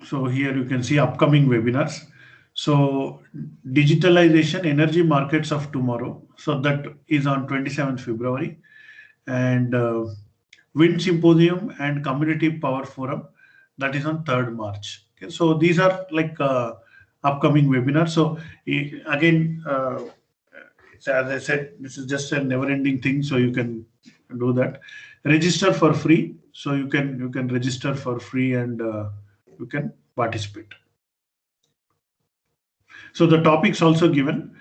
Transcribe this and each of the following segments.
So here you can see upcoming webinars. So digitalization energy markets of tomorrow. So that is on 27th February, and Wind Symposium and Community Power Forum, that is on 3rd March. Okay, so these are like upcoming webinars. So again, so as I said, this is just a never-ending thing. So you can do that. Register for free. So you can register for free, and you can participate. So the topics also given: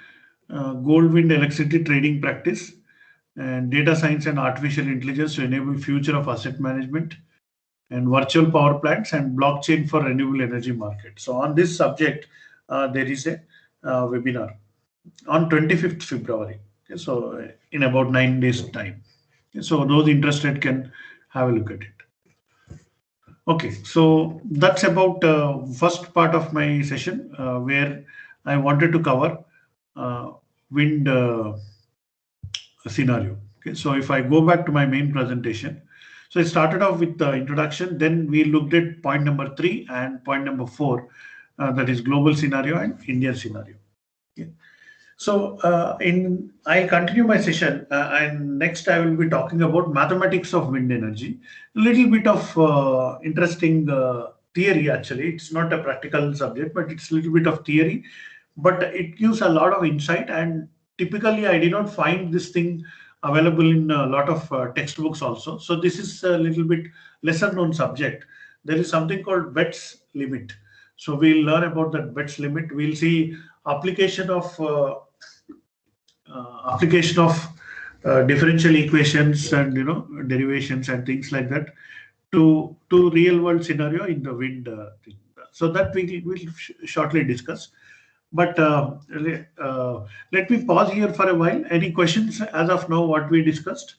gold wind electricity trading practice, and data science and artificial intelligence to enable future of asset management, and virtual power plants and blockchain for renewable energy market. So on this subject, there is a webinar on 25th February. Okay, so in about 9 days time. Okay, so those interested can have a look at it. Okay, so that's about first part of my session, where I wanted to cover uh, wind scenario. Okay, so if I go back to my main presentation, so I started off with the introduction, then we looked at point number 3 and point number 4, that is global scenario and Indian scenario. Okay. So in I continue my session, and next I will be talking about mathematics of wind energy. A little bit of interesting theory. Actually, it's not a practical subject, but it's a little bit of theory. But it gives a lot of insight. And typically, I did not find this thing available in a lot of textbooks also. So this is a little bit lesser known subject. There is something called Betts limit. So we'll learn about that Betts limit. We'll see application of differential equations and derivations and things like that to real world scenario in the wind thing. So that we will shortly discuss. But let me pause here for a while. Any questions as of now what we discussed?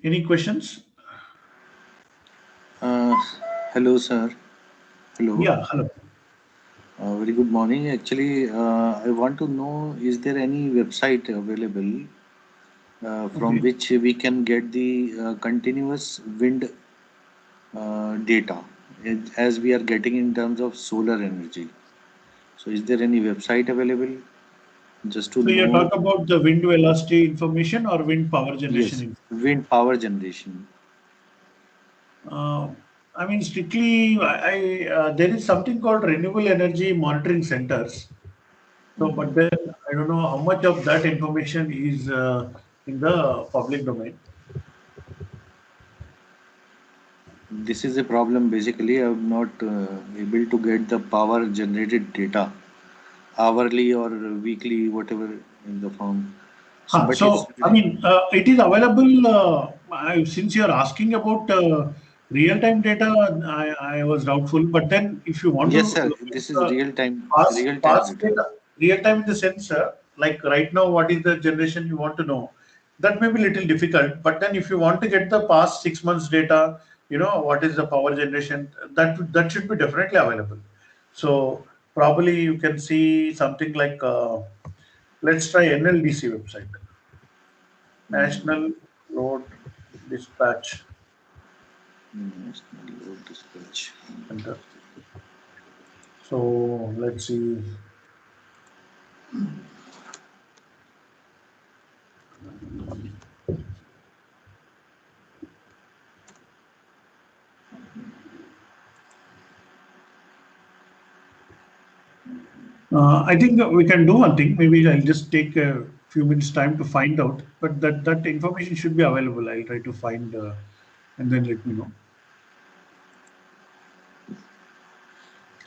Any questions? Hello, sir. Hello. Yeah, hello. Very good morning. Actually, I want to know, is there any website available from Okay. which we can get the continuous wind data as we are getting in terms of solar energy? So, is there any website available just to So you're know? talking about the wind velocity information or wind power Yes, generation? wind power generation. Uh, I mean, strictly, there is something called renewable energy monitoring centers. So, but then I don't know how much of that information is in the public domain. This is a problem. Basically, I'm not able to get the power generated data hourly or weekly, whatever in the form. So, but it's So, I mean, it is available. Since you're asking about real-time data, I was doubtful. But then, if you want to yes, sir. look at This is the real time past data. data, real-time in the sense, like right now, what is the generation you want to know? That may be little difficult. But then, if you want to get the past 6 months data, what is the power generation, that should be definitely available. So probably you can see something like let's try NLDC website. Mm, National Load Dispatch National Load Dispatch. Center. So let's see. I think we can do one thing. Maybe I'll just take a few minutes time to find out. But that information should be available. I'll try to find and then let me know.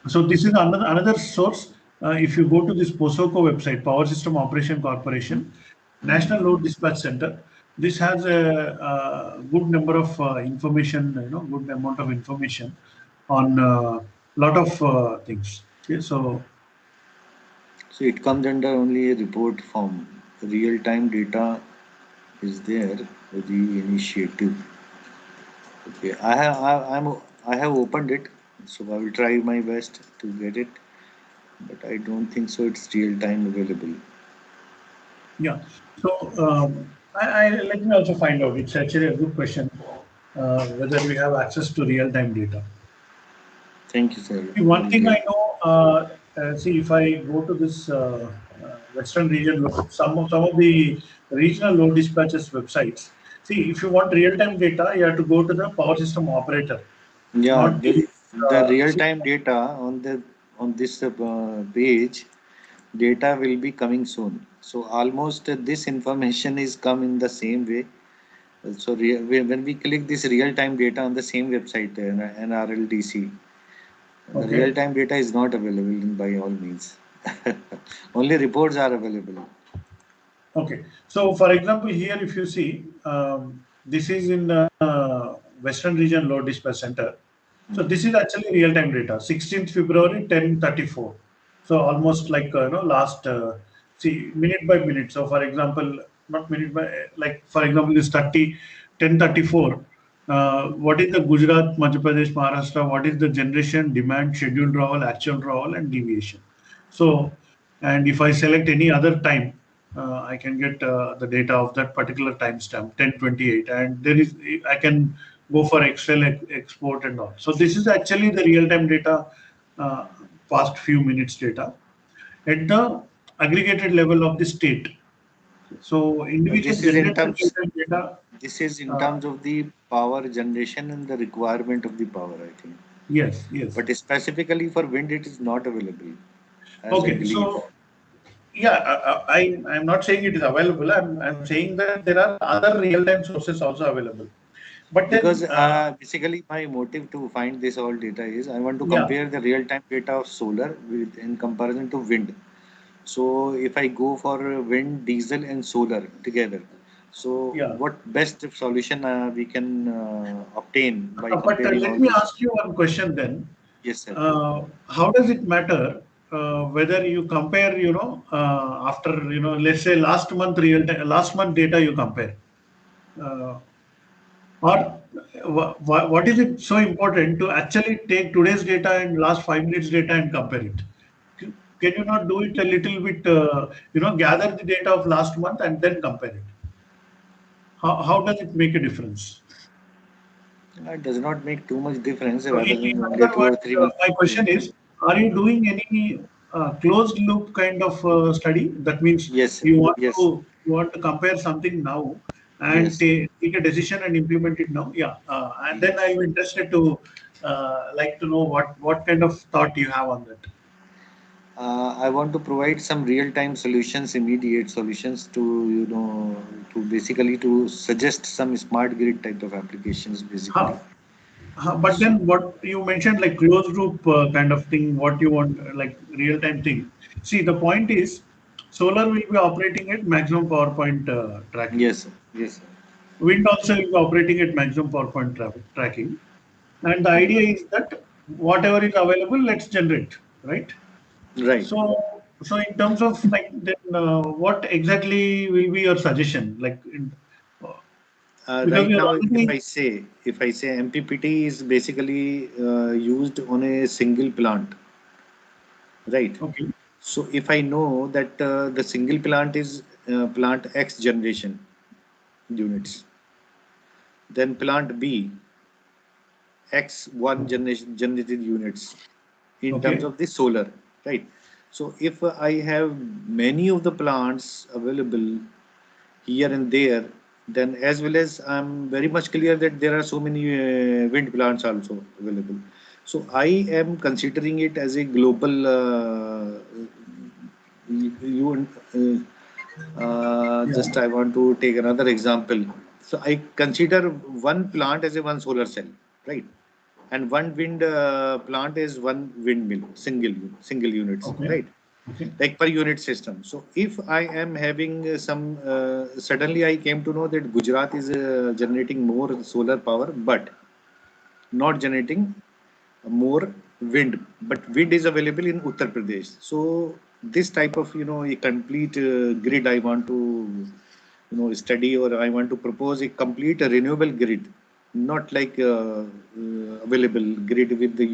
So this is another source. If you go to this POSOCO website, Power System Operation Corporation, National Load Dispatch Center, this has a good number of information, good amount of information on a lot of things. Okay, so So it comes under only a report form, real time data is there the initiative? Okay, I have opened it, so I will try my best to get it, but I don't think so. It's real time available. Yeah. So I let me also find out. It's actually a good question whether we have access to real-time data. Thank you, sir. See, one We'll thing get. I know. See, if I go to this Western region, some of the regional load dispatches websites. See, if you want real-time data, you have to go to the power system operator, Yeah, not the. the real See, time data on this page, data will be coming soon. So almost this information is come in the same way. So when we click this real time data on the same website, NRLDC, the real okay. time data is not available by all means. Only reports are available. Okay. So, for example, here if you see, this is in Western Region Load Dispatch Center. So this is actually real-time data. 16th February, 10:34. So almost like last see minute by minute. So for example, not minute by like for example, this 10:34. What is the Gujarat, Madhya Pradesh, Maharashtra? What is the generation, demand, scheduled drawal, actual drawal, and deviation? So, and if I select any other time, I can get the data of that particular timestamp 10:28, and there is I can go for Excel export and all. So this is actually the real-time data, uh, past few minutes data at the aggregated level of the state. So individual This is in generated terms. real-time data. This is in Uh, terms of the power generation and the requirement of the power, I think. yes, yes. But specifically for wind, it is not available, as I Okay, believe. so yeah, I'm not saying it is available. I'm saying that there are other real-time sources also available. But Because then, basically, my motive to find this all data is I want to yeah, compare the real-time data of solar with in comparison to wind. So if I go for wind, diesel, and solar together, so yeah. what best solution we can obtain by But comparing let all me these? ask you one question then. Yes, sir. How does it matter whether you compare, after, let's say last month data you compare, uh, or what is it so important to actually take today's data and last 5 minutes data and compare it? Can you not do it a little bit, gather the data of last month and then compare it? How does it make a difference? It does not make too much difference So rather in than only other two or words, three months. my question is, are you doing any closed loop kind of study? That means Yes, sir. Yes, you want to compare something now and yes. take a decision and implement it now. Yeah, and then Yes. I'm interested to like to know what kind of thought you have on that. I want to provide some real-time solutions, immediate solutions to, to basically to suggest some smart grid type of applications, basically. Huh. But So, then what you mentioned, like closed loop kind of thing, what you want, like real time thing. See, the point is, solar will be operating at maximum power point tracking. yes, sir. Yes, sir. Wind also will be operating at maximum power point tracking. And the idea is that whatever is available, let's generate, right? Right. So in terms of like, then what exactly will be your suggestion? Uh, because Right we are now, already, if I say MPPT is basically used on a single plant, right? okay, So if I know that the single plant is plant X generation units, then plant B X1 generation generated units in terms okay, of the solar, right? So if I have many of the plants available here and there, then as well as I'm very much clear that there are so many wind plants also available. So I am considering it as a global. You yeah, just I want to take another example. So I consider one plant as a one solar cell, right? And one wind plant is one windmill, single units, okay, right? okay. Like per unit system. So if I am having some, suddenly I came to know that Gujarat is generating more solar power, but not generating more wind. But wind is available in Uttar Pradesh. So this type of a complete grid I want to study, or I want to propose a complete renewable grid, not like available grid with the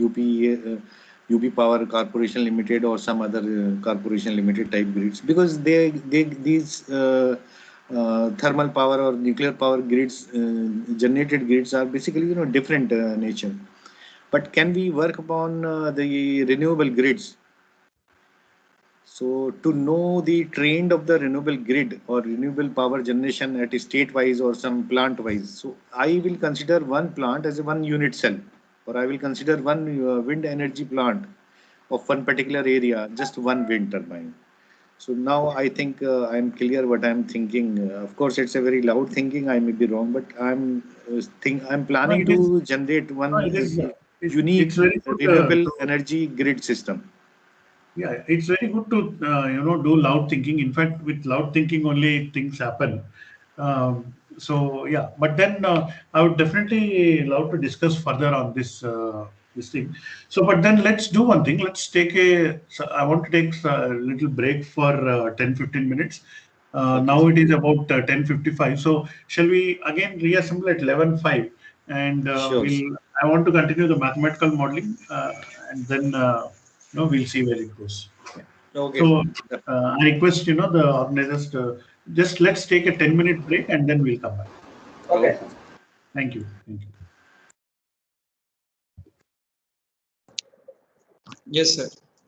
UP Power Corporation Limited or some other corporation limited type grids, because these thermal power or nuclear power grids, generated grids, are basically different nature. But can we work upon the renewable grids? So to know the trend of the renewable grid or renewable power generation at a state wise or some plant wise, so I will consider one plant as a one unit cell, or I will consider one wind energy plant of one particular area, just one wind turbine. So now I think I'm clear what I'm thinking. Of course, it's a very loud thinking. I may be wrong, but I'm No, planning it is. to generate No, one it is. unique It's very good renewable to. energy grid system. Yeah, it's very good to do loud thinking. In fact, with loud thinking only things happen. So yeah, but then I would definitely love to discuss further on this thing. So, but then let's do one thing. Let's take a. So I want to take a little break for 10-15 minutes. Okay. Now it is about 10:55. So shall we again reassemble at 11:05? And Sure. I want to continue the mathematical modeling, and then we'll see where it goes. Yeah. Okay. So I request the organizers to just let's take a 10-minute break and then we'll come back. Okay. Thank you. Thank you. Yes, sir.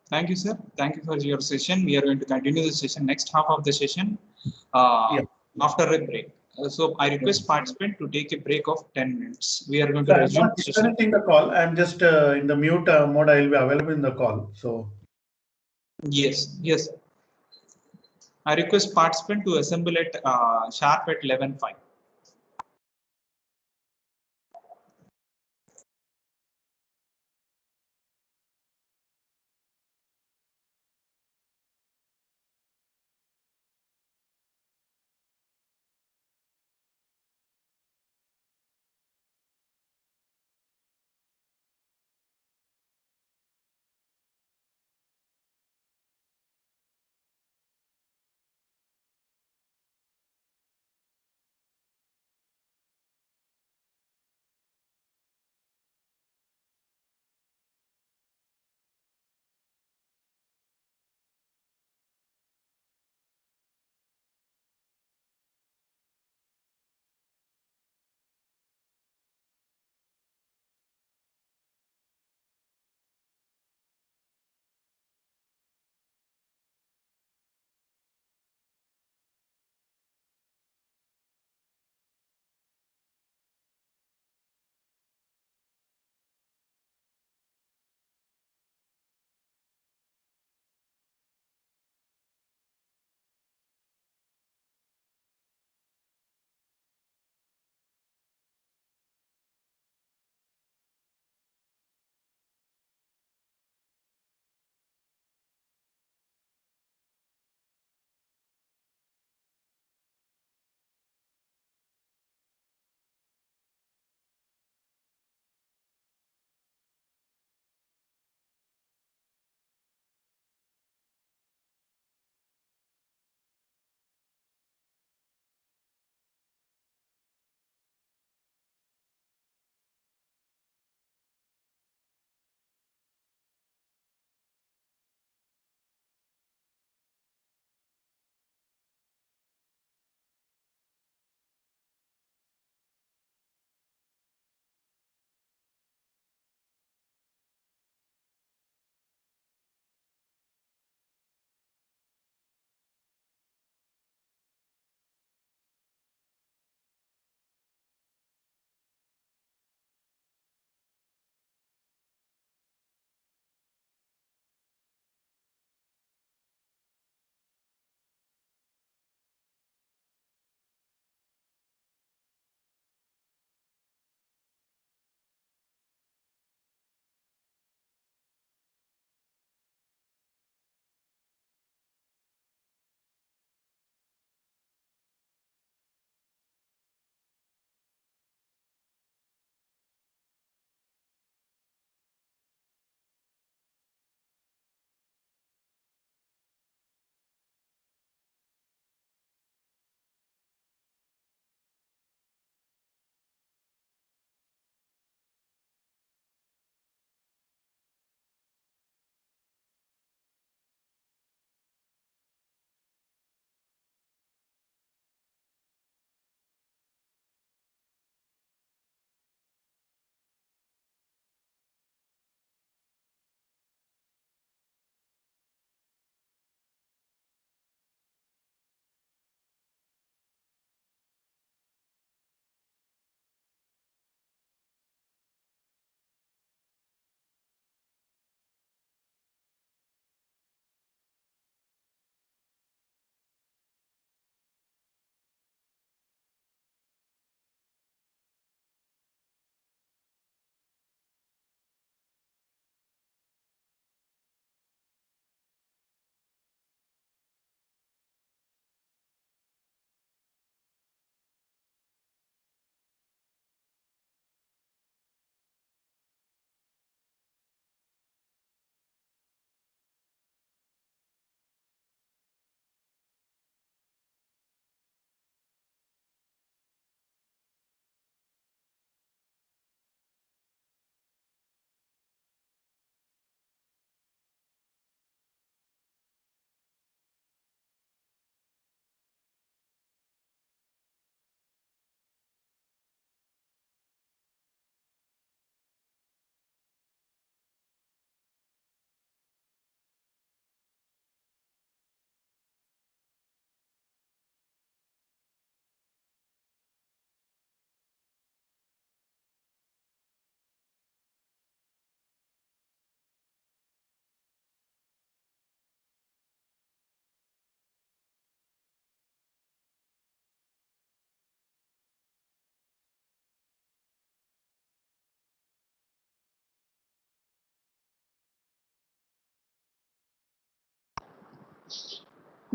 Thank you, sir. Thank you for your session. We are going to continue the session, next half of the session, Yeah. after a break. So I Yeah. request participant to take a break of 10 minutes. We are going So to I'm resume not the session. disconnecting the call. I'm just in the mute mode. I will be available in the call. So Yes, yes. I request participant to assemble at sharp at 11:05.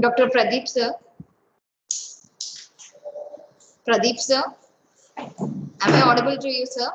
Dr. Pradeep sir. Pradeep sir. Am I audible to you, sir?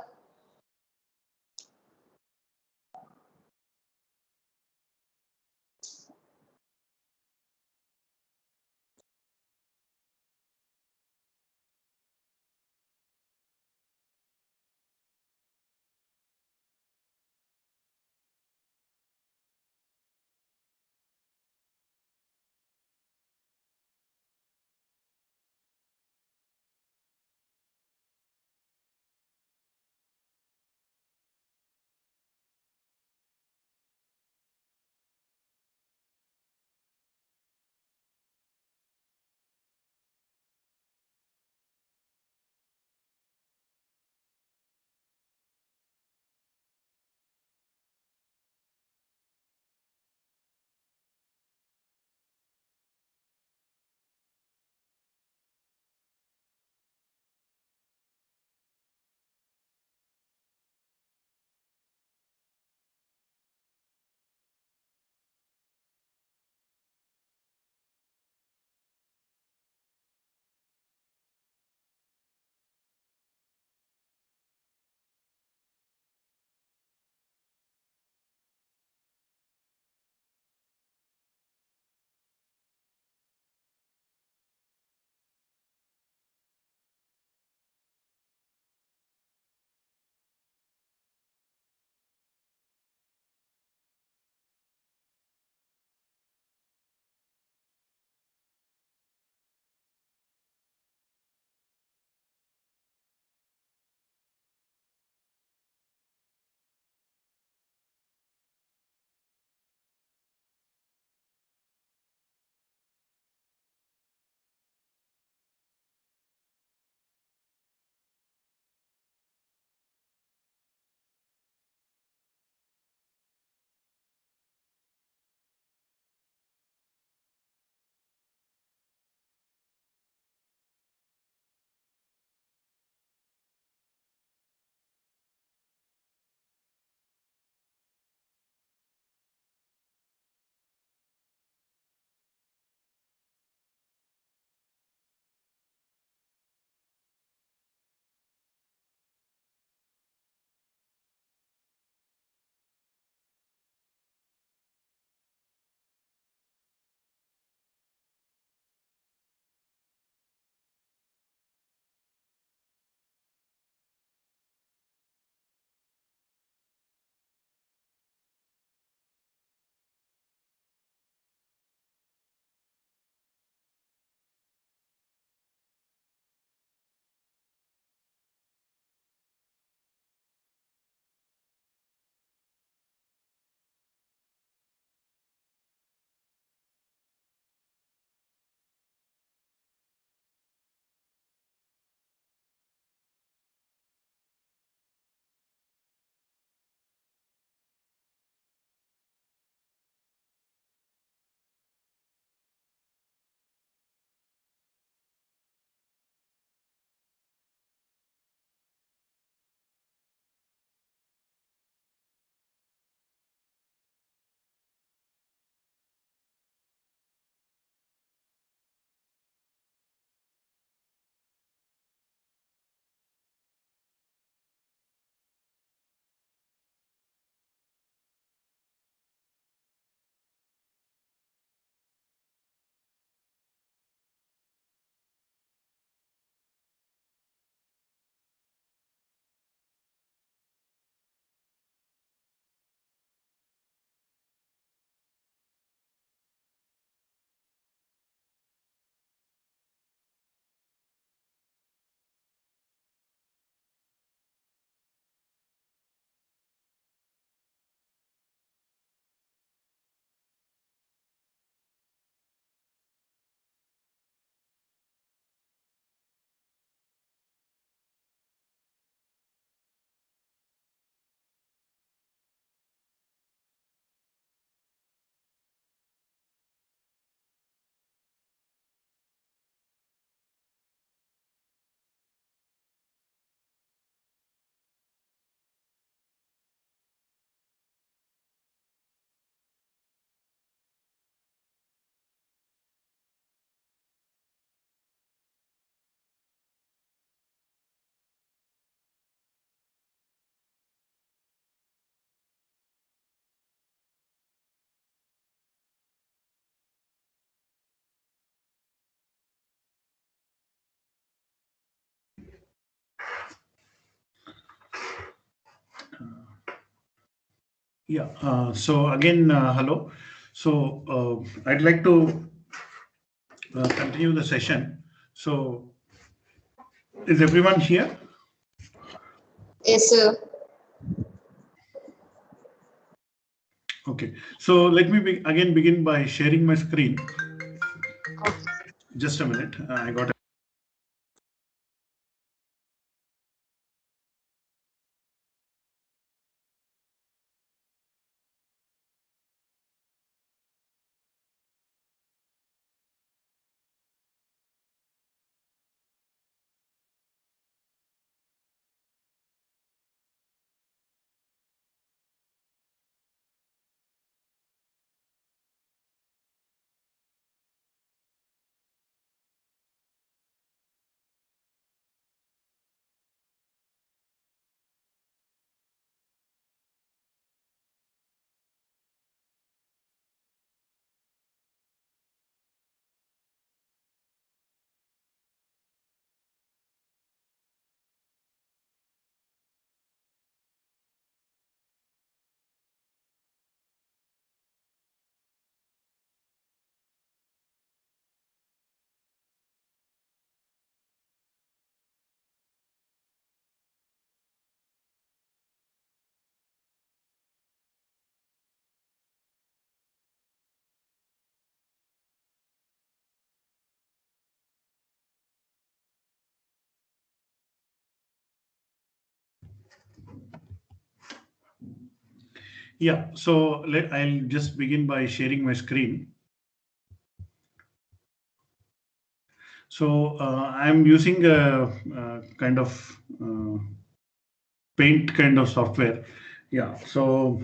Yeah. So again, hello. So I'd like to continue the session. So is everyone here? Yes, sir. Okay. So let me again begin by sharing my screen. Just a minute. I got. Yeah. So I'll just begin by sharing my screen. So I'm using a kind of paint kind of software. Yeah. So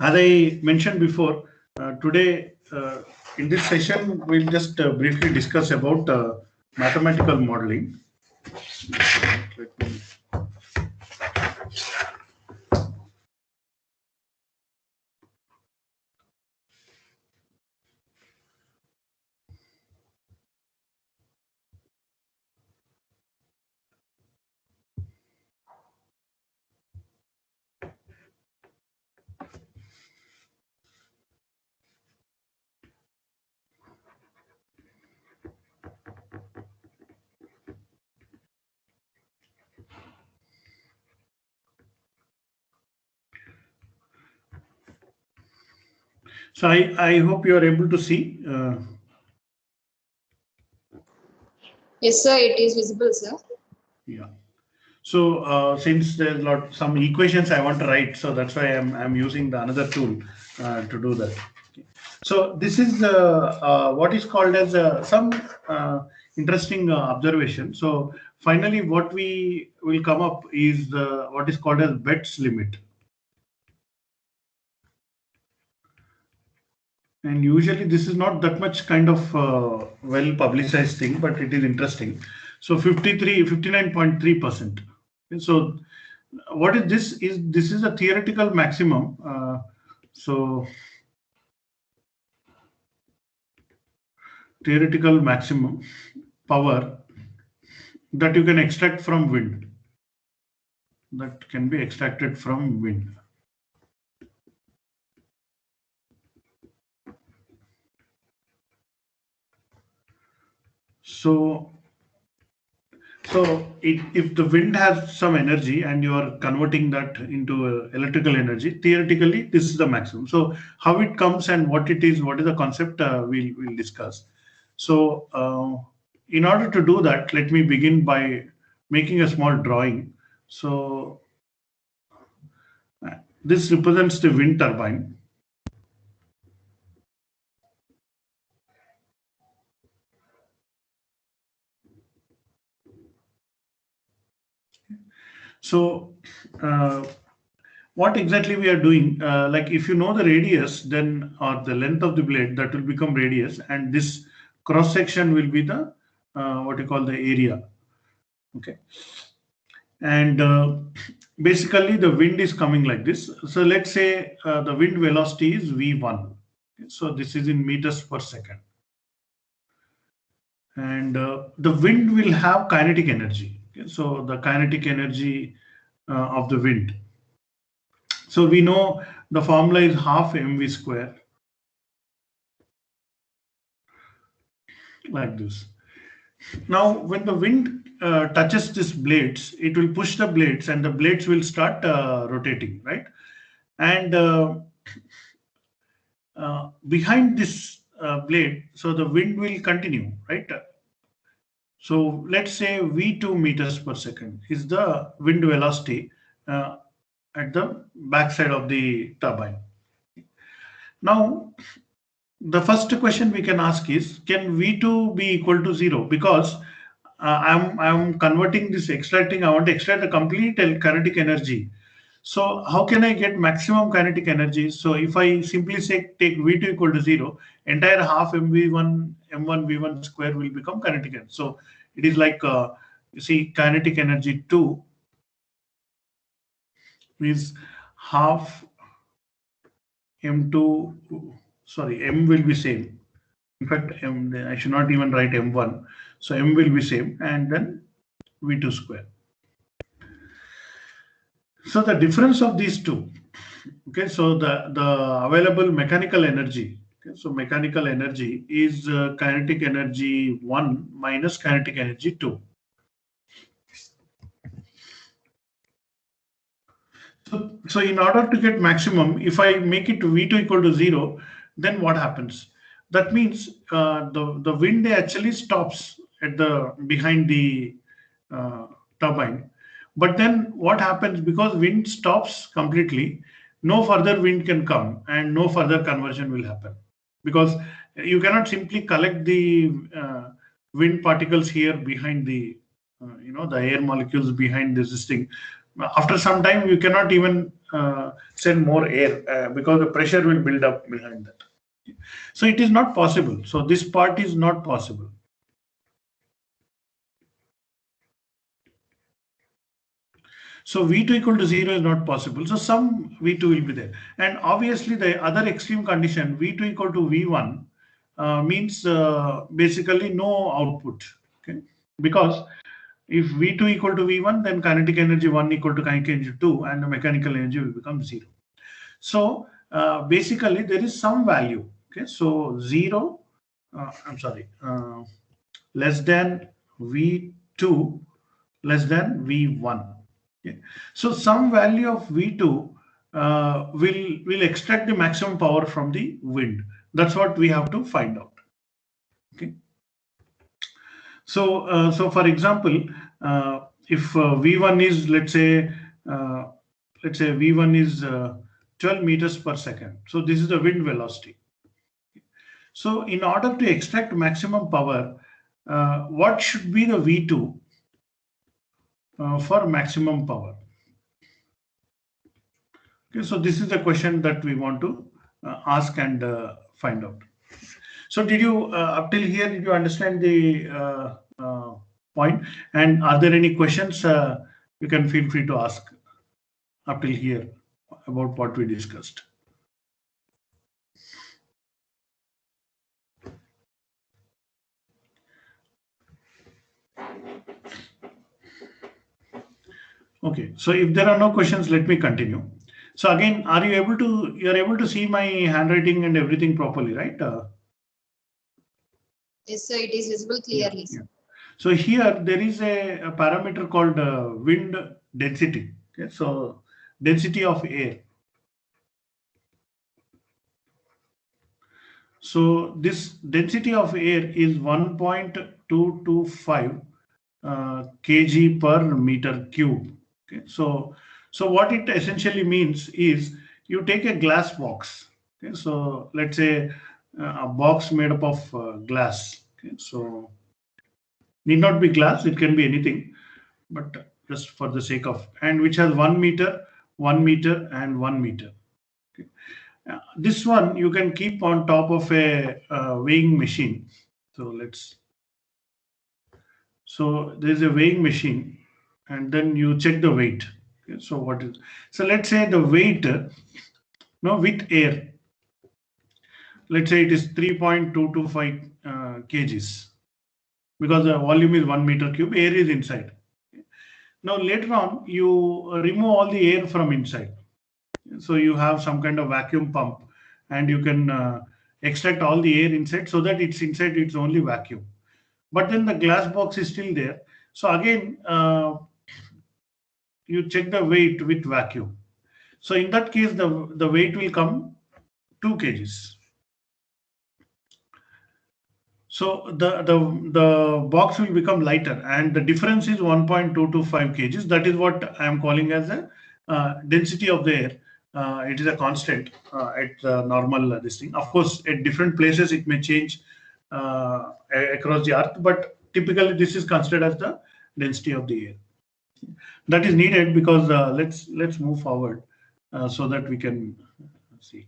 as I mentioned before, today in this session we'll just briefly discuss about mathematical modeling. Let me- So I hope you are able to see. Yes, sir. It is visible, sir. Yeah. So since there's some equations I want to write, so that's why I'm using the another tool to do that. Okay. So this is what is called as some interesting observation. So finally, what we will come up is what is called as Betts limit. And usually this is not that much kind of well publicized thing, but it is interesting. So 59.3%. So what is this? This is a theoretical maximum. So theoretical maximum power that you can extract from wind. That can be extracted from wind. So if the wind has some energy and you are converting that into electrical energy, theoretically, this is the maximum. So how it comes and what it is, what is the concept, we'll discuss. So in order to do that, let me begin by making a small drawing. So this represents the wind turbine. So what exactly we are doing, like if you know the radius, then or the length of the blade, that will become radius, and this cross section will be the what you call the area. Okay. And basically the wind is coming like this. So let's say the wind velocity is v1. Okay, so this is in meters per second. And the wind will have kinetic energy. Okay, so the kinetic energy of the wind. So we know the formula is half mv square, like this. Now, when the wind touches these blades, it will push the blades and the blades will start rotating, right? And behind this blade, so the wind will continue, right? So let's say V2 meters per second is the wind velocity at the backside of the turbine. Now, the first question we can ask is, can V2 be equal to 0? Because I'm converting this, extracting, I want to extract the complete kinetic energy. So how can I get maximum kinetic energy? So if I simply say take V2 equal to 0, entire half mv1 m1 v1 square will become kinetic energy. So it is like you see, kinetic energy 2 is half m2, sorry, m will be same. In fact, I should not even write m1. So m will be same, and then v2 square. So the difference of these two, okay, so the available mechanical energy, okay, so mechanical energy is kinetic energy 1 minus kinetic energy 2. So in order to get maximum, if I make it V2 equal to 0, then what happens? That means the wind actually stops at the behind the turbine. But then what happens, because wind stops completely, no further wind can come and no further conversion will happen, because you cannot simply collect the wind particles here behind the the air molecules behind this thing. After some time you cannot even send more air because the pressure will build up behind that. So it is not possible. So this part is not possible. So V2 equal to 0 is not possible. So some V2 will be there. And obviously the other extreme condition, V2 equal to V1, means basically no output. Okay? Because if V2 equal to V1, then kinetic energy 1 equal to kinetic energy 2, and the mechanical energy will become 0. So basically there is some value. Okay, so 0, less than V2 less than V1. Okay. So some value of V2 will extract the maximum power from the wind. That's what we have to find out. Okay. So for example, if V1 is, let's say V1 is 12 meters per second. So this is the wind velocity. So in order to extract maximum power, what should be the V2 for maximum power? Okay, so this is the question that we want to ask and find out. So did you, up till here, did you understand the point? And are there any questions you can feel free to ask up till here about what we discussed? Okay, so if there are no questions, let me continue. So again, are you able to see my handwriting and everything properly, right? Yes, sir, it is visible clearly. Yeah. So here there is a parameter called wind density. Okay, so density of air. So this density of air is 1.225 kg per meter cube. Okay, so what it essentially means is you take a glass box. Okay, so let's say a box made up of glass. Okay, so need not be glass, it can be anything, but just for the sake of, and which has 1 meter, 1 meter, and 1 meter. Okay. This one you can keep on top of a weighing machine. So there's a weighing machine, and then you check the weight. Okay, so let's say the weight with air, let's say it is 3.225 kgs, because the volume is 1 meter cube, air is inside. Now later on you remove all the air from inside. So you have some kind of vacuum pump, and you can extract all the air inside so that it's inside it's only vacuum. But then the glass box is still there. So again, you check the weight with vacuum. So in that case, the weight will come 2 kgs. So the box will become lighter, and the difference is 1.225 kgs. That is what I am calling as a density of the air. It is a constant at normal this thing. Of course, at different places it may change across the earth, but typically this is considered as the density of the air. That is needed because let's move forward so that we can see.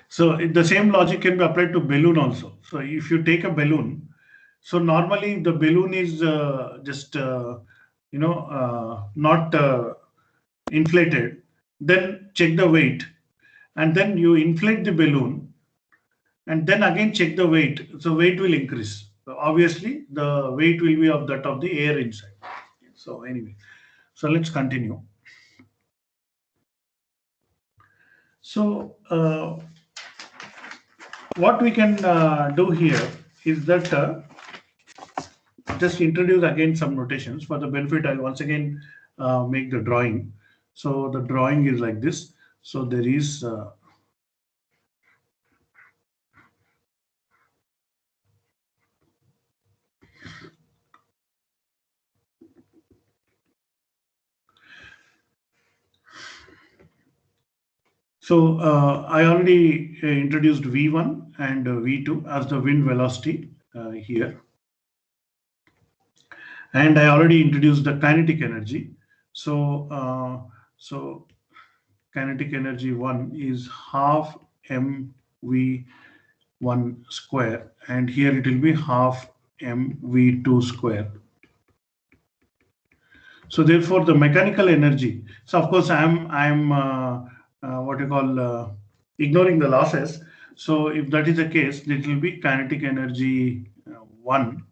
So the same logic can be applied to balloon also. So if you take a balloon, so normally the balloon is just not inflated. Then check the weight, and then you inflate the balloon, and then again check the weight. So weight will increase. So obviously the weight will be of that of the air inside. So anyway, so let's continue. So what we can do here is that just introduce again some notations for the benefit. I'll once again make the drawing. So the drawing is like this. So there is so I already introduced V1 and V2 as the wind velocity here. And I already introduced the kinetic energy. So kinetic energy 1 is half mv1 square, and here it will be half mv2 square. So therefore the mechanical energy, so of course I'm what you call ignoring the losses. So if that is the case, it will be kinetic energy 1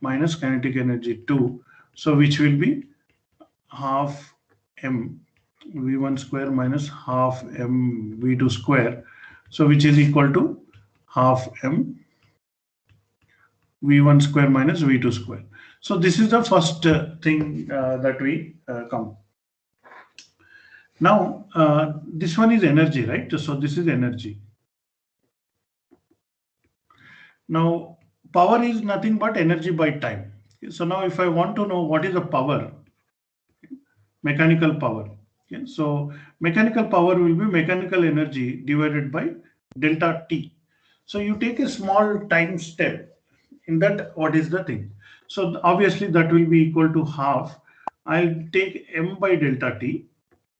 minus kinetic energy 2, so which will be half m v1 square minus half m v2 square, so which is equal to half m v1 square minus v2 square. So this is the first thing that we count. Now this one is energy, right? So this is energy. Now power is nothing but energy by time. So now if I want to know what is the power, mechanical power. Okay, so mechanical power will be mechanical energy divided by delta T. So you take a small time step in that, what is the thing? So obviously that will be equal to half. I'll take m by delta T,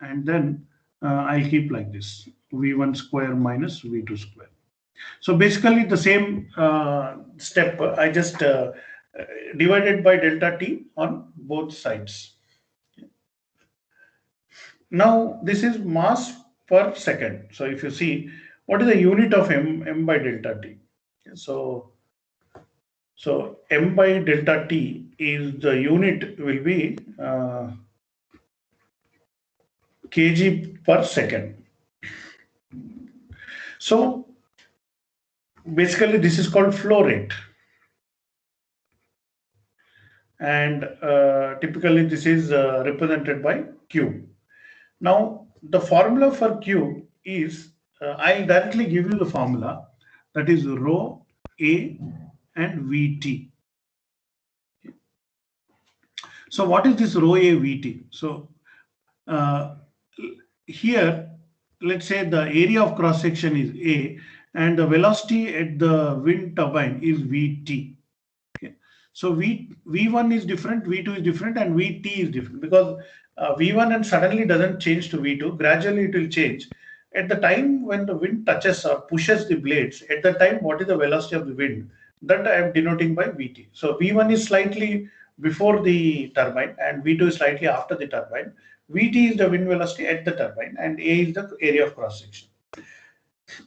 and then I'll keep like this, V1 square minus V2 square. So basically the same step, I just divided by delta T on both sides. Now this is mass per second. So if you see, what is the unit of m by delta T? So m by delta T is the unit will be kg per second. So basically this is called flow rate, and typically this is represented by Q. Now the formula for Q is, I'll directly give you the formula, that is rho A and Vt. So what is this rho A Vt? So here, let's say the area of cross section is A, and the velocity at the wind turbine is Vt. Okay. So V1 is different, V2 is different, and Vt is different, because V1 and suddenly doesn't change to V2. Gradually it will change. At the time when the wind touches or pushes the blades, at the time what is the velocity of the wind? That I am denoting by Vt. So V1 is slightly before the turbine, and V2 is slightly after the turbine. Vt is the wind velocity at the turbine, and A is the area of cross section.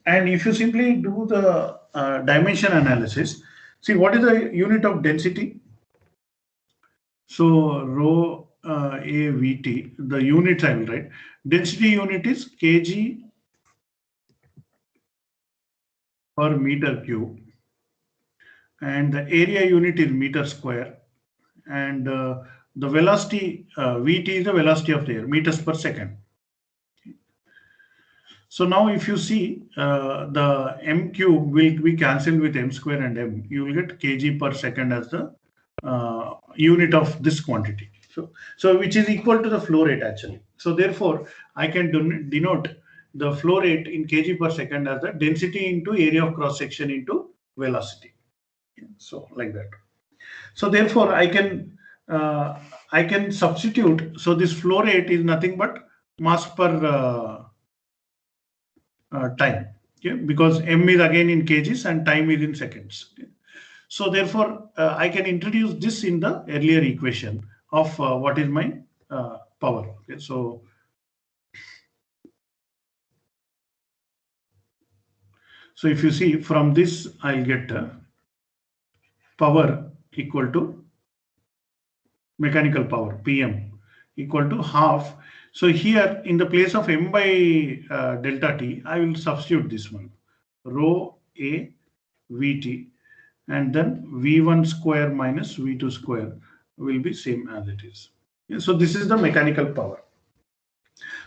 And if you simply do the dimension analysis, see what is the unit of density. So rho AVT, the units I will write. Density unit is kg per meter cube, and the area unit is meter square, and the velocity Vt is the velocity of the air, meters per second. So now if you see the m cube will be cancelled with m square and m, you will get kg per second as the unit of this quantity. So which is equal to the flow rate actually. So therefore I can denote the flow rate in kg per second as the density into area of cross section into velocity. So like that. So therefore I can substitute. So this flow rate is nothing but mass per time, okay? Because m is again in kgs and time is in seconds. Okay? So therefore I can introduce this in the earlier equation of what is my power. Okay? So if you see from this, I'll get power equal to mechanical power, PM, equal to half. So here in the place of m by delta t, I will substitute this one, rho A Vt, and then V1 square minus V2 square will be same as it is. Yeah, so this is the mechanical power.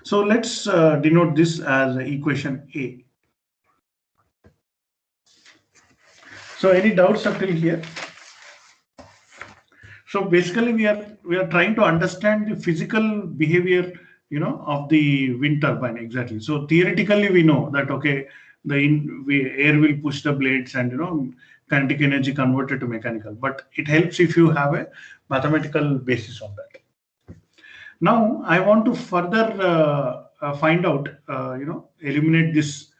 So let's denote this as equation A. So any doubts up till here? So basically we are trying to understand the physical behavior, of the wind turbine exactly. So theoretically we know that okay, the air will push the blades and kinetic energy converted to mechanical, but it helps if you have a mathematical basis on that. Now I want to further find out, eliminate this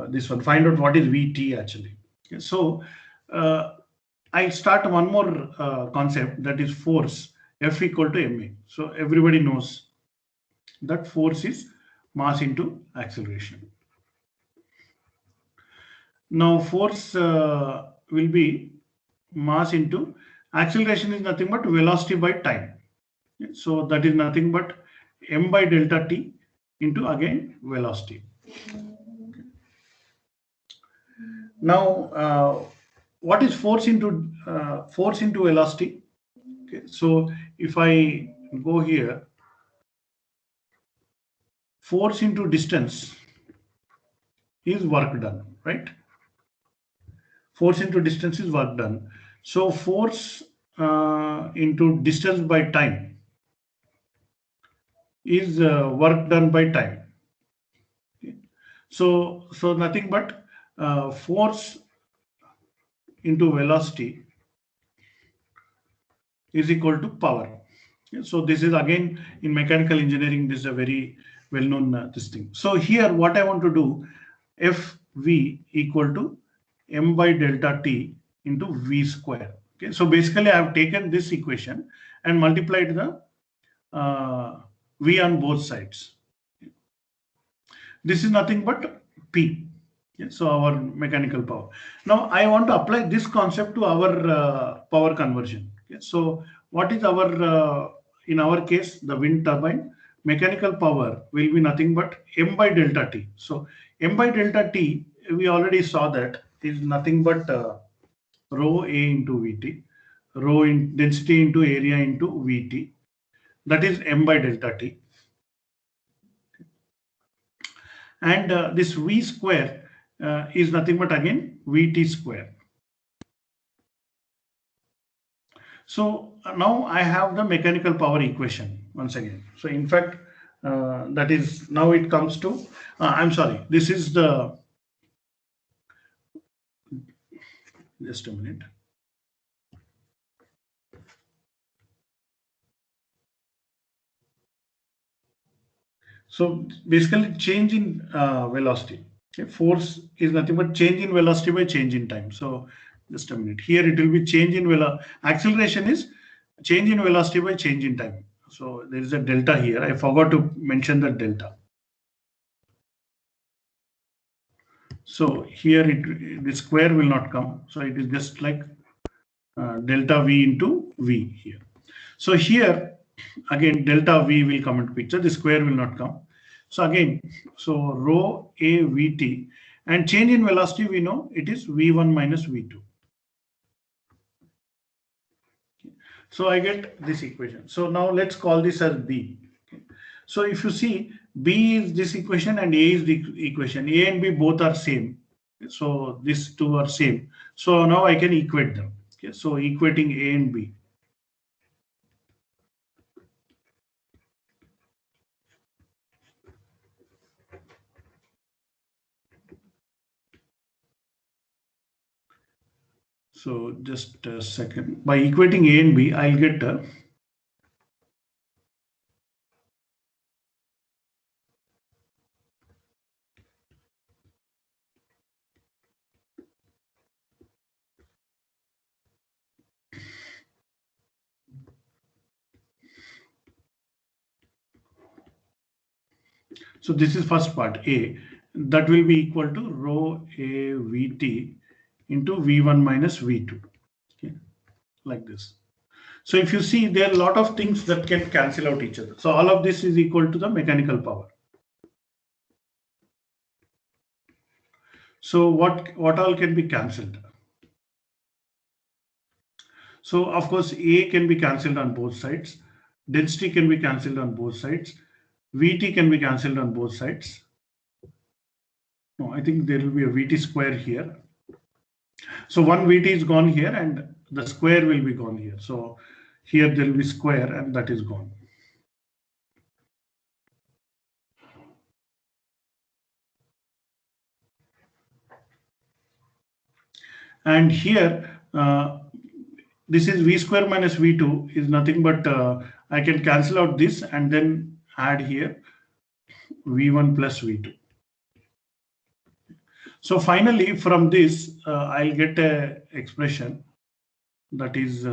this one, find out what is Vt actually. Okay, so I start one more concept, that is force, F equal to ma. So everybody knows that force is mass into acceleration. Now force will be mass into acceleration is nothing but velocity by time. So that is nothing but m by delta t into again velocity. Now what is force into velocity? Okay, so if I go here, force into distance is work done, right? Force into distance is work done. So force into distance by time is work done by time. Okay. So nothing but force into velocity is equal to power. Okay. So this is again in mechanical engineering, this is a very well-known this thing. So here what I want to do, Fv equal to m by delta t into v square. Okay, so basically I have taken this equation and multiplied the v on both sides. This is nothing but P. Okay, so our mechanical power. Now I want to apply this concept to our power conversion. Okay, so what is our in our case the wind turbine mechanical power will be nothing but m by delta t. So m by delta t, we already saw that is nothing but rho A into Vt, rho in density into area into Vt, that is m by delta t. And this V square is nothing but again Vt square. So now I have the mechanical power equation once again. So in fact, that is now it comes to, I'm sorry, this is the, just a minute. So basically change in velocity. Okay, force is nothing but change in velocity by change in time. So just a minute. Here it will be change in velocity. Acceleration is change in velocity by change in time. So there is a delta here. I forgot to mention the delta. So here the square will not come. So it is just like delta V into V here. So here again delta V will come into picture. The square will not come. So again, so rho A Vt, and change in velocity we know it is V1 minus V2. So I get this equation. So now let's call this as B. Okay. So if you see, B is this equation and A is the equation. A and B both are same. So these two are same. So now I can equate them. Okay. So equating A and B. So just a second. By equating A and B, I'll get so this is first part A, that will be equal to rho A Vt into V1 minus V2. Okay, like this. So if you see, there are a lot of things that can cancel out each other. So all of this is equal to the mechanical power. So what all can be cancelled? So of course A can be cancelled on both sides. Density can be cancelled on both sides. Vt can be cancelled on both sides. No, I think there will be a Vt square here. So one Vt is gone here and the square will be gone here. So here there will be square and that is gone. And here this is V square minus V2 is nothing but I can cancel out this and then add here V1 plus V2. So finally from this I'll get a expression that is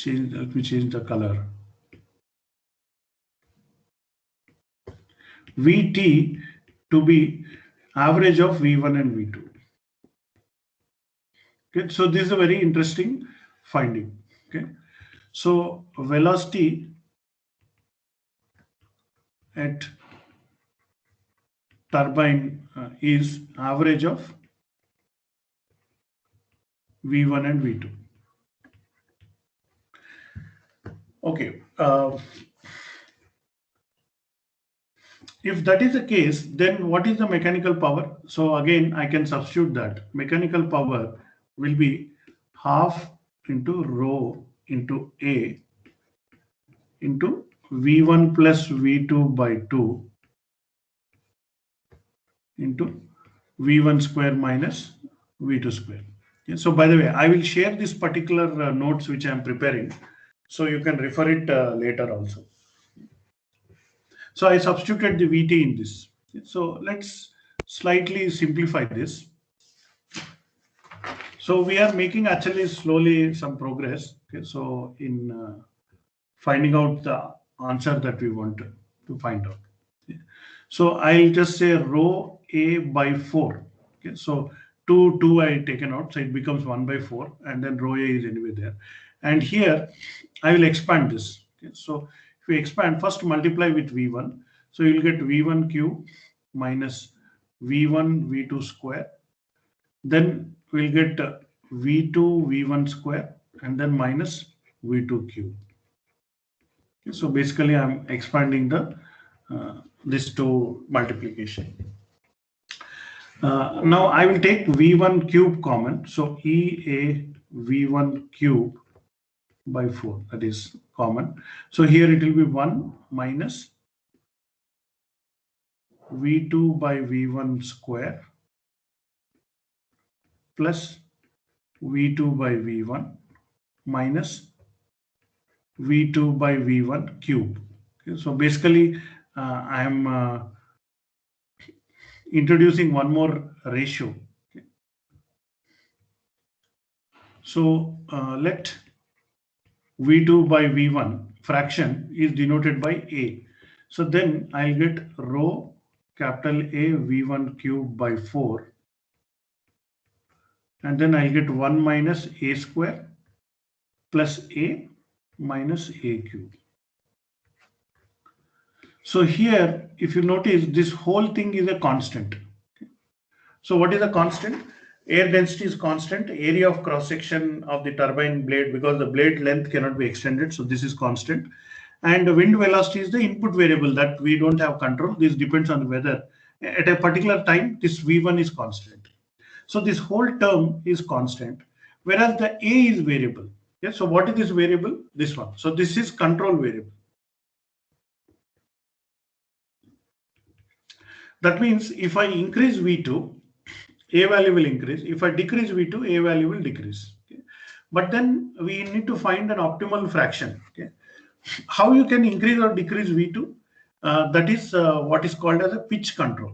let me change the color. Vt to be average of V1 and V2. Okay, so this is a very interesting finding. Okay, so velocity at turbine is average of V1 and V2. Okay. If that is the case, then what is the mechanical power? So again, I can substitute that. Mechanical power will be half into rho into A into V1 plus V2 by 2 into V1 square minus V2 square. Okay, so by the way, I will share this particular notes which I am preparing, so you can refer it later also. So I substituted the Vt in this. So let's slightly simplify this. So we are making actually slowly some progress. Okay, so in finding out the answer that we want to find out. Okay. So I'll just say rho A by 4. Okay, so 2 I taken out, so it becomes 1 by 4, and then rho A is anyway there. And here I will expand this. Okay, so if we expand, first multiply with V1. So you'll get V1 cube minus V1 V2 square. Then we'll get V2 V1 square and then minus V2 cube. Okay, so basically I'm expanding the this to multiplication. Now I will take V1 cube common. So EA V1 cube by 4, that is common. So here it will be 1 minus V2 by V1 square plus V2 by V1 minus V2 by V1 cube. Okay, so basically I am introducing one more ratio. Okay. So let V2 by V1 fraction is denoted by A. So then I'll get rho capital A V1 cube by 4 and then I'll get 1 minus a square plus a minus a cube. So here, if you notice, this whole thing is a constant. So what is a constant? Air density is constant, area of cross section of the turbine blade, because the blade length cannot be extended, so this is constant. And the wind velocity is the input variable that we don't have control. This depends on the weather. At a particular time, this V1 is constant. So this whole term is constant, whereas the A is variable. Yeah, so what is this variable? This one. So this is control variable. That means if I increase V2, A value will increase. If I decrease V2, A value will decrease. Okay. But then we need to find an optimal fraction. Okay. How you can increase or decrease V2? That is what is called as a pitch control.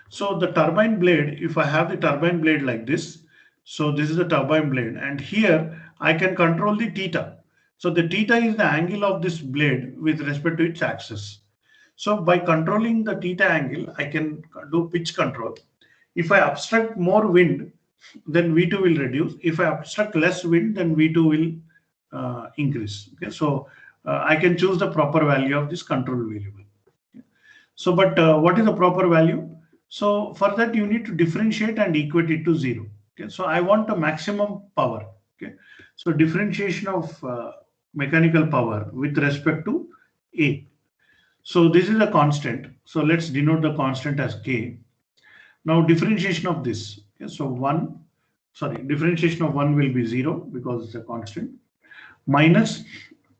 So the turbine blade, if I have the turbine blade like this, so this is the turbine blade, and here I can control the theta. So the theta is the angle of this blade with respect to its axis. So by controlling the theta angle, I can do pitch control. If I obstruct more wind, then V2 will reduce. If I obstruct less wind, then V2 will increase. Okay, so I can choose the proper value of this control variable. Okay. So, but what is the proper value? So for that, you need to differentiate and equate it to 0. Okay, so I want a maximum power. Okay, so differentiation of mechanical power with respect to A. So this is a constant. So let's denote the constant as K. Now differentiation of this. Okay, so differentiation of 1 will be 0 because it's a constant, minus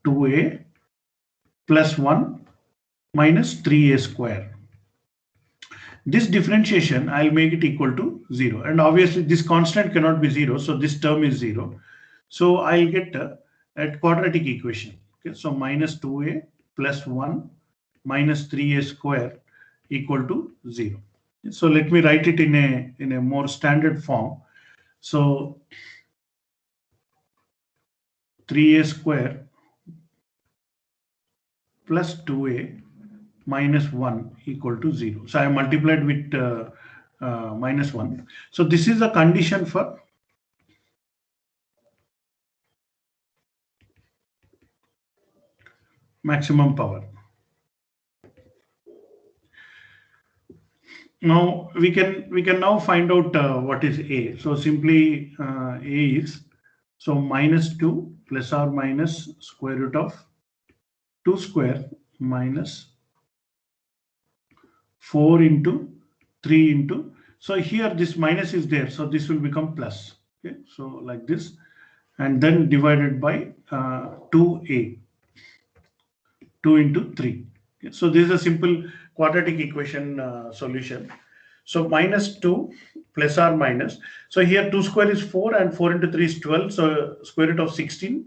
2A plus 1 minus 3A square. This differentiation, I'll make it equal to 0. And obviously this constant cannot be 0. So this term is 0. So I'll get a quadratic equation. Okay, so minus 2A plus 1 minus 3A square equal to 0. So let me write it in a more standard form. So 3A square plus 2A minus 1 equal to 0. So I multiplied with minus 1. So this is a condition for maximum power. Now we can now find out what is A. So simply A is, so minus 2 plus or minus square root of 2 square minus 4 into 3 into, so here this minus is there, so this will become plus. Okay, so like this, and then divided by 2A, 2 into 3. Okay, so this is a simple quadratic equation solution. So minus 2 plus or minus, so here 2 square is 4 and 4 into 3 is 12, so square root of 16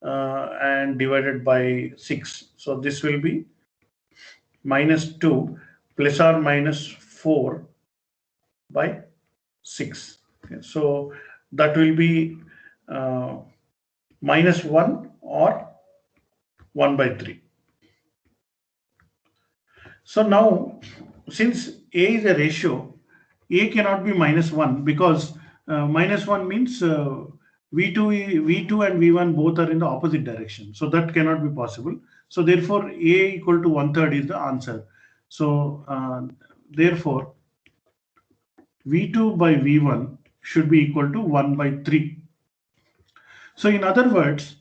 and divided by 6. So this will be minus 2 plus or minus 4 by 6. Okay, so that will be minus 1 or 1 by 3. So now, since A is a ratio, A cannot be minus 1 because minus 1 means V2 and V1 both are in the opposite direction. So that cannot be possible. So therefore, A equal to 1/3 is the answer. So therefore, V2 by V1 should be equal to 1 by 3. So in other words,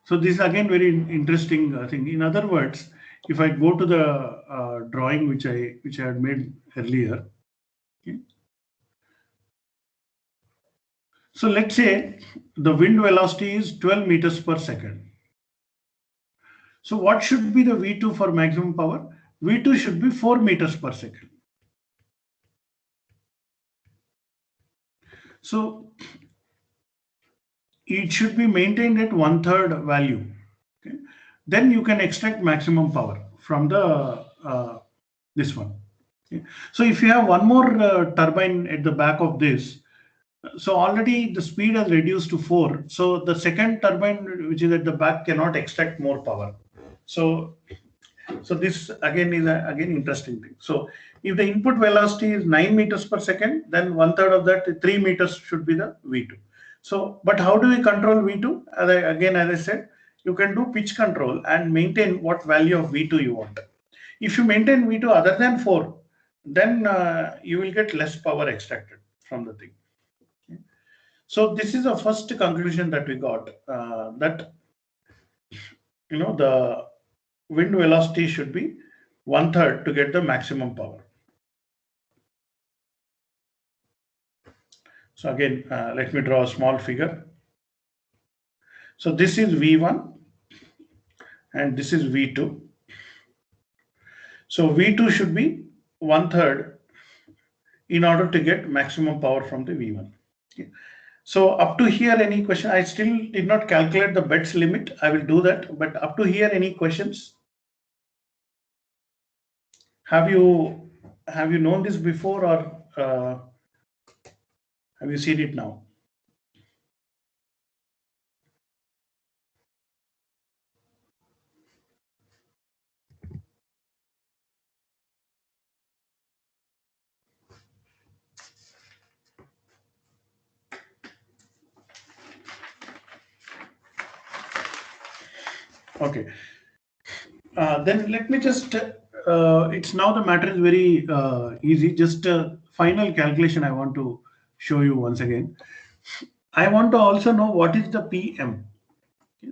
so this is again very interesting thing. In other words, if I go to the drawing which I had made earlier, okay. So let's say the wind velocity is 12 meters per second. So what should be the V2 for maximum power? V2 should be 4 meters per second. So it should be maintained at 1/3 value. Okay. Then you can extract maximum power from the this one. Okay. So if you have one more turbine at the back of this, so already the speed has reduced to 4. So the second turbine which is at the back cannot extract more power. So So this again is again interesting thing. So if the input velocity is 9 meters per second, then 1/3 of that 3 meters should be the V2. So, but how do we control V2? As I said, you can do pitch control and maintain what value of V2 you want. If you maintain V2 other than 4, then you will get less power extracted from the thing. Okay. So this is the first conclusion that we got, that the wind velocity should be 1/3 to get the maximum power. So again, let me draw a small figure. So this is V1 and this is V2. So V2 should be 1/3 in order to get maximum power from the V1. Okay. So up to here, any question? I still did not calculate the Betz limit. I will do that, but up to here, any questions? Have you known this before, or have you seen it now? Okay. Then let me just, it's now the matter is very easy. Just a final calculation I want to show you once again. I want to also know what is the PM,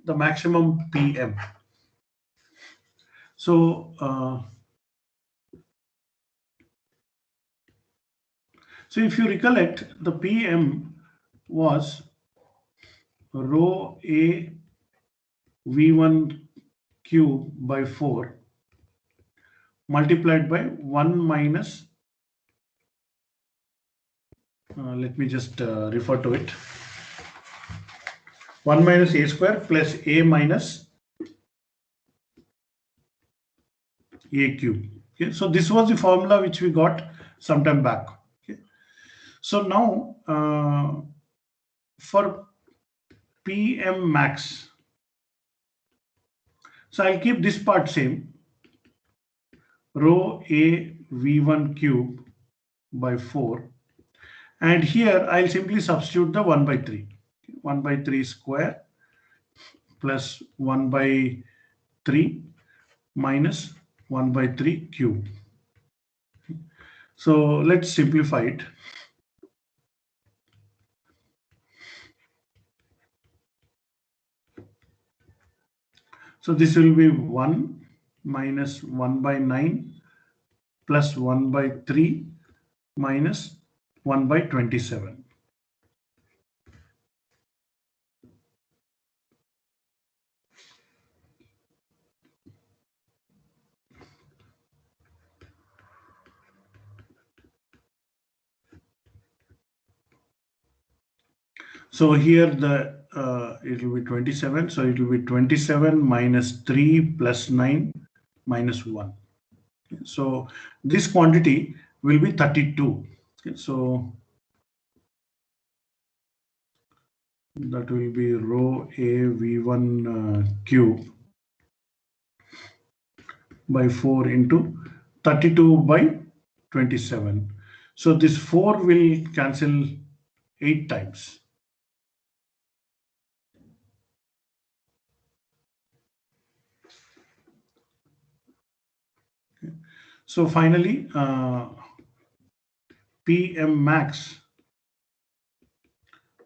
the maximum PM. So, so if you recollect, the PM was rho A V1 cube by 4 multiplied by 1 minus, let me just refer to it, 1 minus A square plus A minus A cube. Okay, so this was the formula which we got some time back. Okay, so now for PM max, so I'll keep this part same, rho A V1 cube by 4, and here I'll simply substitute the 1 by 3. 1 by 3 square plus 1 by 3 minus 1 by 3 cube. So let's simplify it. So this will be 1 minus 1 by 9 plus 1 by 3 minus 1 by 27. So here it will be 27. So it will be 27 minus 3 plus 9 minus 1. So this quantity will be 32. Okay, so that will be rho A V1 cube by 4 into 32 by 27. So this 4 will cancel 8 times. Okay. So finally, PM max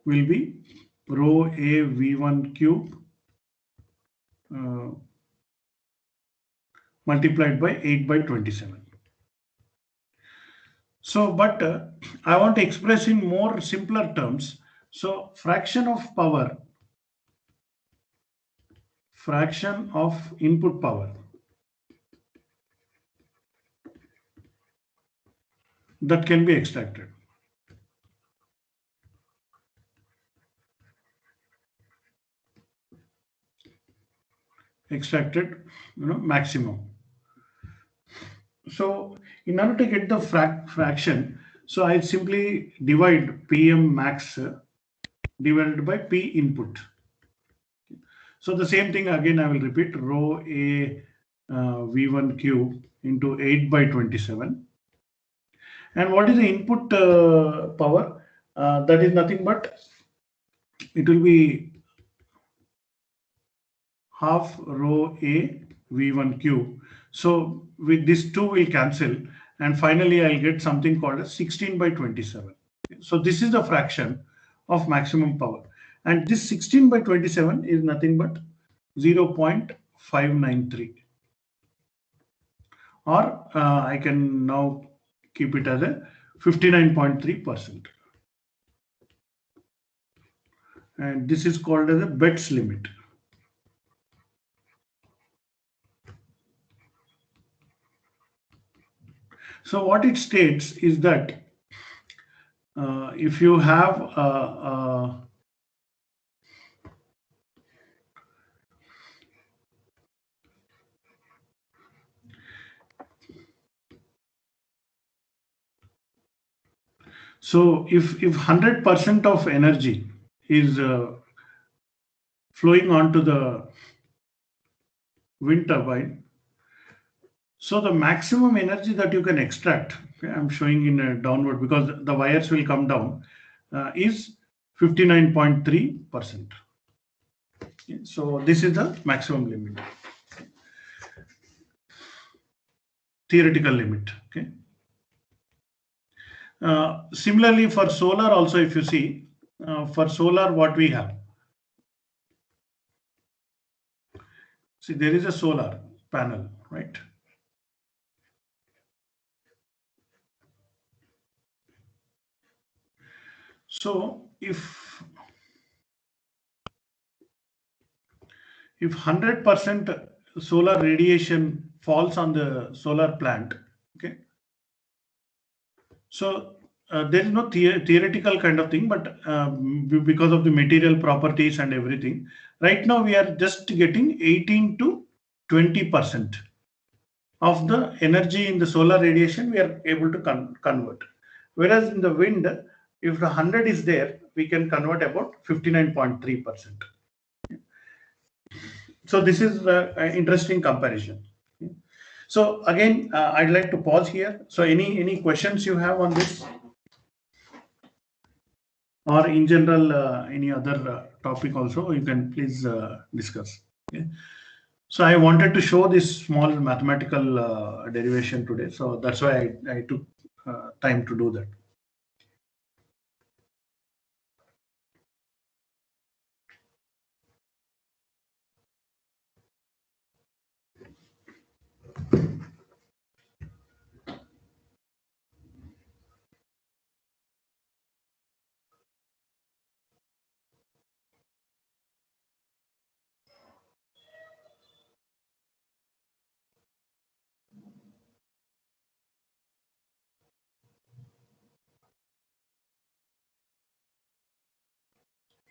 will be rho A V1 cube multiplied by 8 by 27. So, but I want to express in more simpler terms. So fraction of power, fraction of input power that can be extracted. Maximum. So in order to get the fraction, so I simply divide PM max divided by P input. So the same thing again I will repeat, rho A V1 cube into 8 by 27. And what is the input power? That is nothing but it will be half rho A V1 cube. So with this 2 will cancel, and finally I'll get something called as 16 by 27. So this is the fraction of maximum power, and this 16 by 27 is nothing but 0.593, or I can now keep it as a 59.3%, and this is called as a Betz limit. So what it states is that if you have so if 100% of energy is flowing onto the wind turbine, so the maximum energy that you can extract, okay, I'm showing in a downward because the wires will come down, is 59.3%. Okay, so this is the maximum limit, theoretical limit. Okay. Similarly, for solar also, if you see, for solar, what we have. See, there is a solar panel, right? So if 100% solar radiation falls on the solar plant, okay, so there is no theoretical kind of thing, but because of the material properties and everything, right now we are just getting 18 to 20% of the energy in the solar radiation we are able to convert. Whereas in the wind, if the 100 is there, we can convert about 59.3%. So this is an interesting comparison. So again, I'd like to pause here. So any questions you have on this, or in general any other topic also, you can please discuss. Okay. So I wanted to show this small mathematical derivation today. So that's why I took time to do that.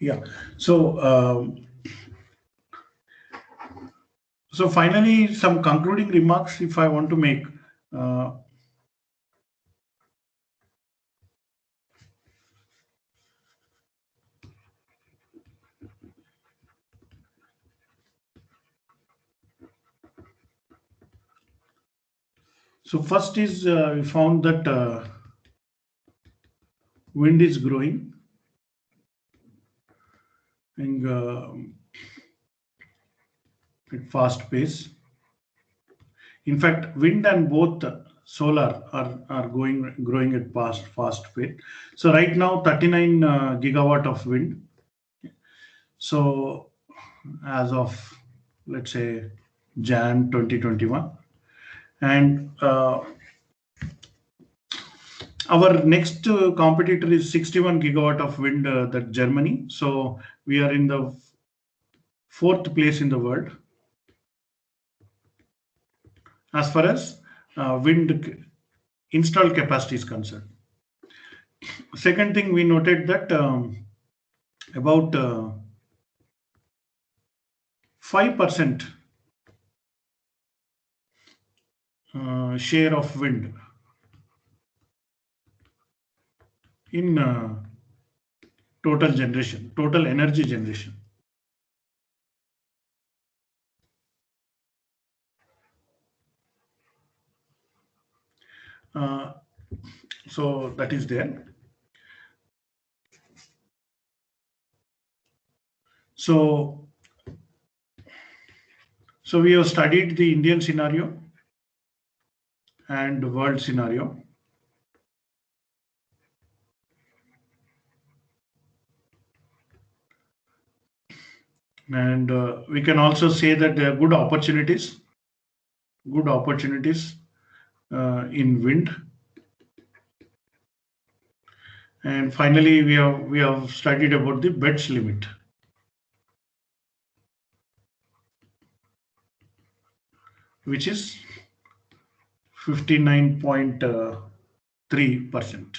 Yeah. So so finally, some concluding remarks, if I want to make. So first is we found that wind is growing and at fast pace. In fact, wind and both solar are growing at fast pace. So right now, 39 gigawatt of wind. So as of, let's say, Jan 2021, and our next competitor is 61 gigawatt of wind, that Germany. So we are in the 4th place in the world as far as wind installed capacity is concerned. Second thing, we noted that about 5% share of wind in total generation, total energy generation. So that is there. So we have studied the Indian scenario and world scenario. And we can also say that there are good opportunities in wind. And finally, we have studied about the BETS limit, which is 59.3%.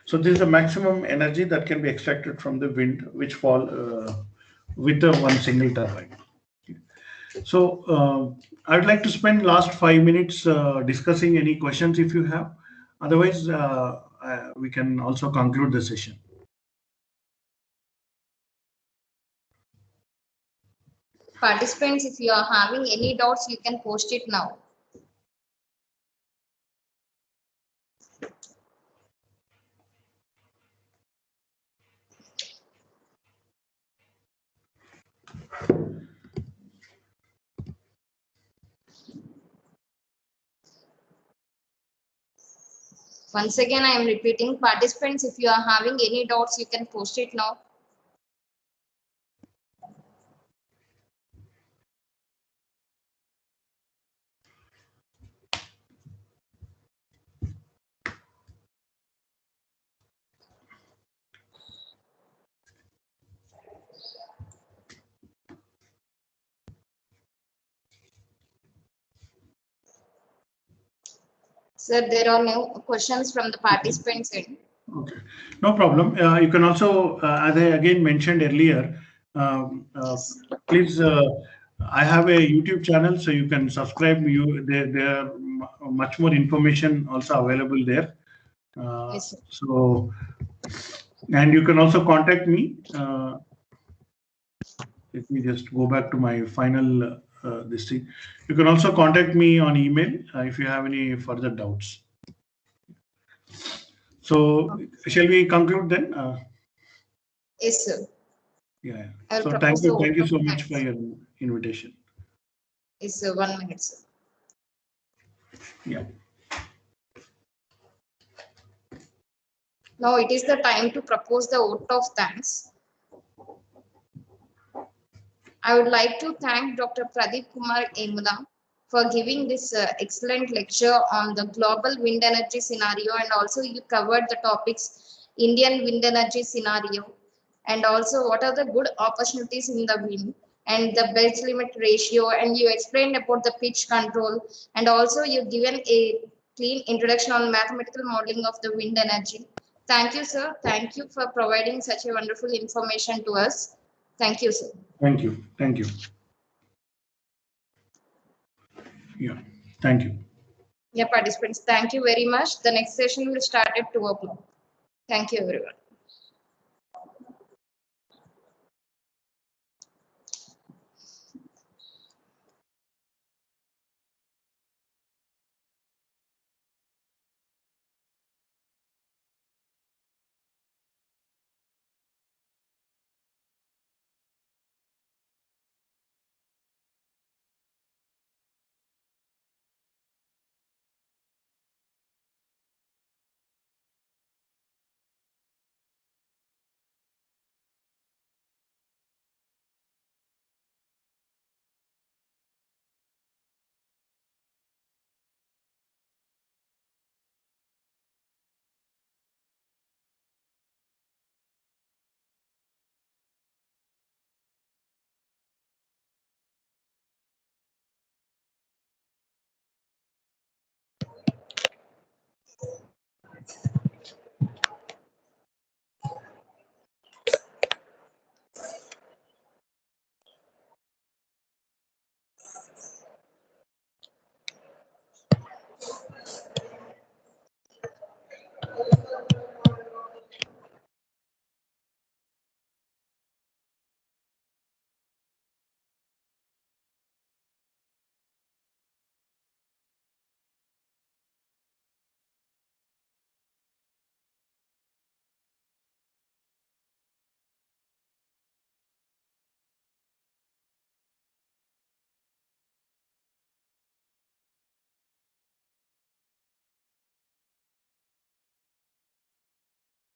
So this is the maximum energy that can be extracted from the wind, which fall with one single turbine. So I'd like to spend last 5 minutes discussing any questions if you have. Otherwise, we can also conclude the session. Participants, if you are having any doubts, you can post it now. Once again, I am repeating, participants, if you are having any doubts, you can post it now. Sir, there are no questions from the participants. Okay, no problem. You can also, as I again mentioned earlier, please. I have a YouTube channel, so you can subscribe. There are much more information also available there. Yes, sir. So, and you can also contact me. Let me just go back to my final this thing. You can also contact me on email if you have any further doubts. So, shall we conclude then? Yes, sir. Yeah. I'll So propose thank you the so vote of much for thanks. your invitation. Yes, sir. 1 minute, sir. Yeah. Now it is the time to propose the vote of thanks. I would like to thank Dr. Pradeep Kumar Emuda for giving this excellent lecture on the global wind energy scenario, and also you covered the topics Indian wind energy scenario, and also what are the good opportunities in the wind and the belt limit ratio, and you explained about the pitch control, and also you given a clean introduction on mathematical modeling of the wind energy. Thank you, sir. Thank you for providing such a wonderful information to us. Thank you, sir. Thank you. Thank you. Yeah. Thank you. Yeah, participants, thank you very much. The next session will start at 2 o'clock. Thank you, everyone.